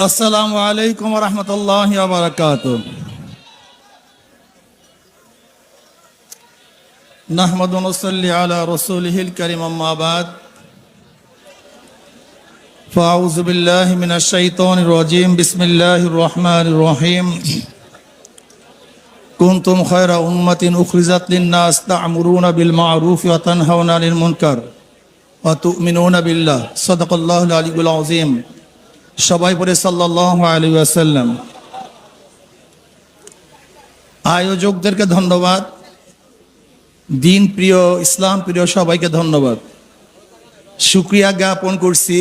আসসালামু আলাইকুম ওয়া রাহমাতুল্লাহি ওয়া বারাকাতুহু। নাহমাদু ওয়া নুসাল্লি আলা রাসূলিহিল কারীম, আম্মা বাদ। ফাআউযু বিল্লাহি মিনাশ শাইতানির রাজীম। বিসমিল্লাহির রহমানির রহিম। কুনতুম খায়রা উম্মাতিন উখরিজাত লিন-নাস তা'মুরুনা বিল মা'রুফি ওয়া তানহাউনা আনিল মুনকার ওয়া তু'মিনুনা বিল্লাহ। সাদাকাল্লাহুল আলিয়্যুল আযীম। সবাই পড়ে সাল্লাল্লাহু আলাইহি ওয়াসাল্লাম। আয়োজকদেরকে ধন্যবাদ, দিন প্রিয়, ইসলাম প্রিয় সবাইকে ধন্যবাদ। শুকরিয়া জ্ঞাপন করছি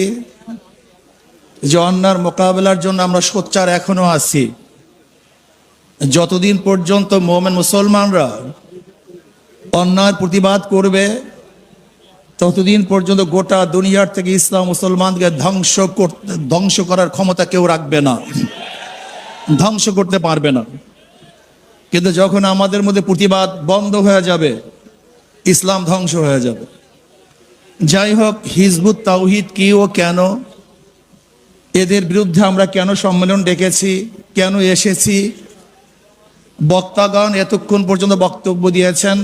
যে অন্যার মোকাবেলার জন্য আমরা সোচ্চার এখনো আছি। যতদিন পর্যন্ত মুমিন মুসলমানরা অন্যায়ের প্রতিবাদ করবে, ততদিন পর্যন্ত গোটা দুনিয়ার থেকে ইসলাম মুসলমানকে ধ্বংস করার ক্ষমতা কেউ রাখবে না, ধ্বংস করতে পারবে না। কিন্তু যখন আমাদের মধ্যে প্রতিবাদ বন্ধ হয়ে যাবে, ইসলাম ধ্বংস হয়ে যাবে। যাই হোক, হিজবুত তাওহীদ কি ও কেন, এদের বিরুদ্ধে আমরা কেন সম্মেলন ডেকেছি, কেন এসেছি, বক্তাগণ এতক্ষণ পর্যন্ত বক্তব্য দিয়েছেন,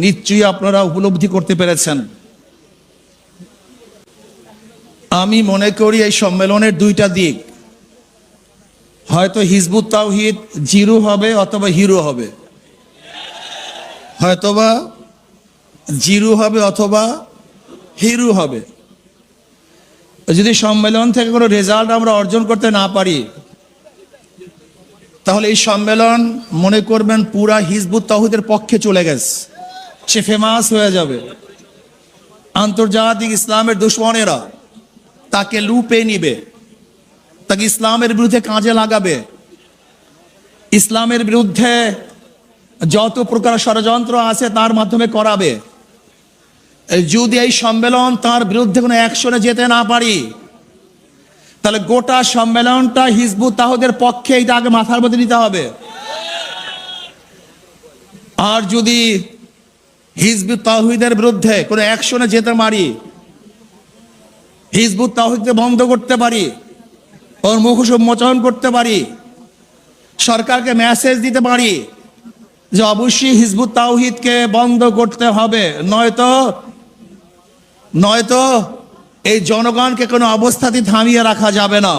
নিশ্চয়ই আপনারা উপলব্ধি করতে পেরেছেন। আমি মনে করি এই সম্মেলনের দুইটা দিক, হয়তো হিজবুত তাওহীদ জিরো হবে অথবা হিরো হবে, হয়তোবা জিরো হবে অথবা হিরো হবে। যদি সম্মেলন থেকে কোনো রেজাল্ট আমরা অর্জন করতে না পারি, তাহলে এই সম্মেলন মনে করবেন পুরা হিজবুত তাওহীদের পক্ষে চলে গেছে, সে ফেমাস হয়ে যাবে। আন্তর্জাতিক ইসলামের দুশমনেরা তাকে লুপে নিবে, তাকে ইসলামের বিরুদ্ধে কাজে লাগাবে। ইসলামের বিরুদ্ধে যত প্রকার ষড়যন্ত্র আছে তার মাধ্যমে করাবে। যদি এই সম্মেলন তার বিরুদ্ধে কোনো অ্যাকশনে যেতে না পারি, তাহলে গোটা সম্মেলনটা হিজবুত তাওহীদের পক্ষে, এটা আগে মাথার মধ্যে নিতে হবে। আর যদি হিজবুত তাওহীদের বিরুদ্ধে কোনো অ্যাকশনে যেতে পারি, হিজবুত তাওহীদকে বন্ধ করতে পারি, ওর মুখোশ উন্মোচন করতে পারি, সরকারকে মেসেজ দিতে পারি যে অবশ্যই হিজবুত তাওহীদকে বন্ধ করতে হবে, নয়তো এই জনগণকে কোনো অবস্থাতেই থামিয়ে রাখা যাবে না,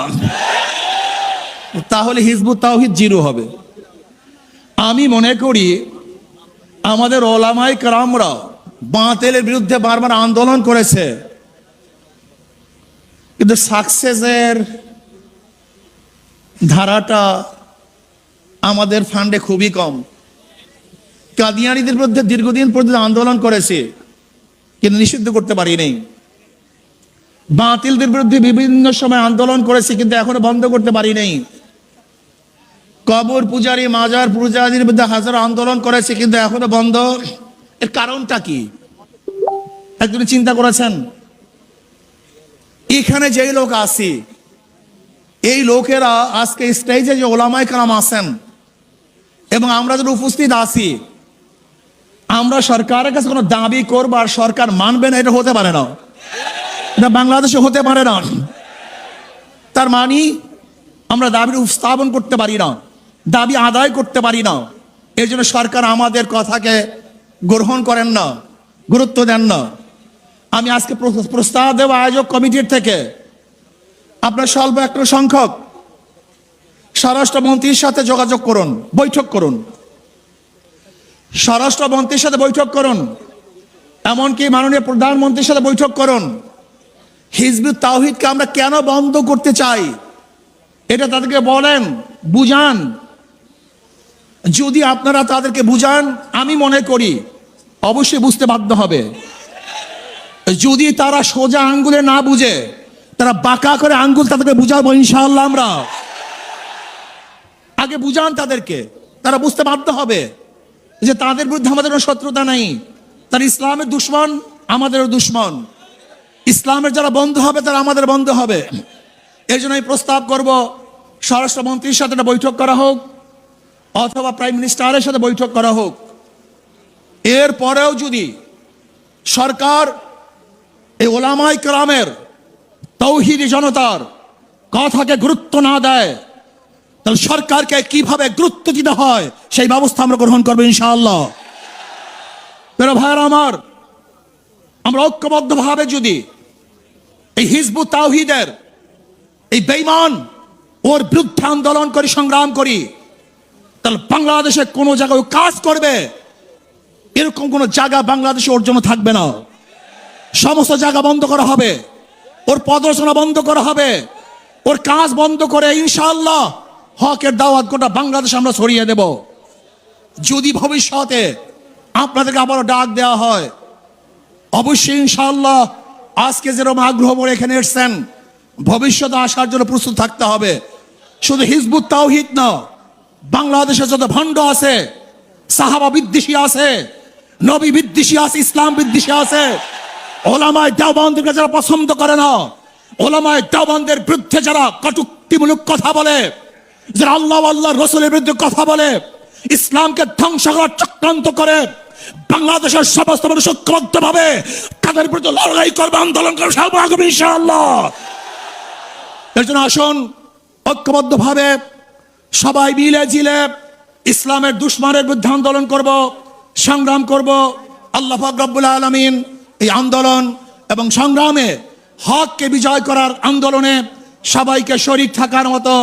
তাহলে হিজবুত তাওহীদ জিরো হবে। আমি মনে করি আমাদের ওলামায়ে কেরামরা বাতিলের বিরুদ্ধে বারবার আন্দোলন করেছে, কিন্তু সাকসেসের ধারাটা আমাদের ফান্ডে খুবই কম। কাদিয়ানীদের বিরুদ্ধে দীর্ঘদিন পর্যন্ত আন্দোলন করেছে, কিন্তু নিষিদ্ধ করতে পারি নাই। বাতিলদের বিরুদ্ধে বিভিন্ন সময় আন্দোলন করেছে, কিন্তু এখনো বন্ধ করতে পারি নাই। কবর পূজারী, মাজার পূজারীর বিরুদ্ধে হাজার আন্দোলন করেছে, কিন্তু এখনো বন্ধ। এর কারণটা কি একজন চিন্তা করেছেন? এখানে যেই লোক আছি, এই লোকেরা আজকে স্টেজে যে ওলামায়ে কেরাম আছেন এবং আমরা যারা উপস্থিত আছি, আমরা সরকারের কাছে কোনো দাবি করবো আর সরকার মানবে না, এটা হতে পারে না, এটা বাংলাদেশে হতে পারে না। তার মানে আমরা দাবি উপস্থাপন করতে পারি না, দাবি আদায় করতে পারি না। এর জন্য সরকার আমাদের কথাকে গ্রহণ করেন না, গুরুত্ব দেন না। আমি আজকে প্রস্তাব দেব আয়োজক কমিটির থেকে, আপনার স্বল্প একটা সংখ্যক স্বরাষ্ট্রমন্ত্রীর সাথে যোগাযোগ করুন, বৈঠক করুন, স্বরাষ্ট্রমন্ত্রীর সাথে বৈঠক করুন, এমনকি মাননীয় প্রধানমন্ত্রীর সাথে বৈঠক করুন। হিজবুত তাওহীদকে আমরা কেন বন্ধ করতে চাই এটা তাদেরকে বলেন, বুঝান। যদি আপনারা তাদেরকে বুঝান, আমি মনে করি অবশ্যই বুঝতে বাধ্য হবে। যদি তারা সোজা আঙ্গুলে না বুঝে, তারা বাঁকা করে আঙ্গুল তাদেরকে বুঝাবো ইনশাআল্লাহ। আমরা আগে বুঝান তাদেরকে, তারা বুঝতে বাধ্য হবে যে তাদের বিরুদ্ধে আমাদের কোনো শত্রুতা নাই। তারা ইসলামের দুশমন, আমাদেরও দুশমন। ইসলামের যারা বন্ধু হবে তারা আমাদের বন্ধু হবে। এর জন্য আমি প্রস্তাব করব স্বরাষ্ট্রমন্ত্রীর সাথে একটা বৈঠক করা হোক, অথবা প্রাইম মিনিস্টারের সাথে বৈঠক করা হোক। এরপরেও যদি সরকার এই ওলামায়ে কেরামের, তাওহীদি জনতার কথাকে গুরুত্ব না দেয়, তাহলে সরকারকে কিভাবে গুরুত্ব দিতে হয় সেই ব্যবস্থা আমরা গ্রহণ করবো ইনশাআল্লাহ। প্রিয় ভাইরা আমার, আমরা ঐক্যবদ্ধভাবে যদি এই হিজবুত তাওহীদের এই বেঈমান ওর বিরুদ্ধে আন্দোলন করি, সংগ্রাম করি, তাহলে বাংলাদেশে কোনো জায়গায় কাজ করবে এরকম কোনো জায়গা বাংলাদেশে ওর জন্য থাকবে না। সমস্ত জায়গা বন্ধ করা হবে, ওর প্রদর্শনা বন্ধ করা হবে, ওর কাজ বন্ধ করে ইনশাআল্লাহ হকের দাওয়াত গোটা বাংলাদেশ আমরা ছড়িয়ে দেব। যদি ভবিষ্যতে আপনাদেরকে আবারও ডাক দেওয়া হয়, অবশ্যই ইনশাআল্লাহ আজকে যেরকম আগ্রহ করে এখানে এসেছেন, ভবিষ্যতে আসার জন্য প্রস্তুত থাকতে হবে। শুধু হিজবুত তাওহীদ না, বাংলাদেশে যত ভণ্ড আছে, সাহাবা বিদ্বেষী আছে, নবী বিদ্বেষী আছে, ইসলাম বিদ্বেষী আছে, ওলামায়ে দেওবন্দকে যারা পছন্দ করে না, ওলামায়ে দেওবন্দের বিরুদ্ধে যারা কটূক্তিমূলক কথা বলে, যারা আল্লাহ আল্লাহ রসুলের বিরুদ্ধে কথা বলে, ইসলামকে ধ্বংস করার চক্রান্ত করে, বাংলাদেশের সমস্ত মানুষ ঐক্যবদ্ধভাবে তাদের বিরুদ্ধে লড়াই করবে, আন্দোলন করবে ইনশাআল্লাহ। এর জন্য আসুন ঐক্যবদ্ধভাবে সবাই মিলে জিলে ইসলামের দুশমনের বিরুদ্ধে আন্দোলন করব, সংগ্রাম করব। আল্লাহ পাক রব্বুল আলামিন এই আন্দোলন এবং সংগ্রামে হককে বিজয় করার আন্দোলনে সবাইকে শরীক থাকার মতো,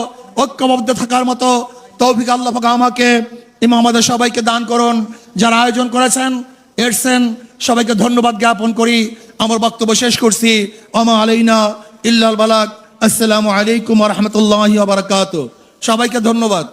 ঐক্যবদ্ধ থাকার মতো তৌফিক আল্লাহ পাক আমাকে এবং আমাদের সবাইকে দান করুন। যারা আয়োজন করেছেন, এসেছেন, সবাইকে ধন্যবাদ জ্ঞাপন করি। আমার বক্তব্য শেষ করছি। ওমা আলাইনা ইল্লাল বালাগ। আসসালামু আলাইকুম ওয়া রাহমাতুল্লাহি ওয়া বারাকাতুহু। সবাইকে ধন্যবাদ।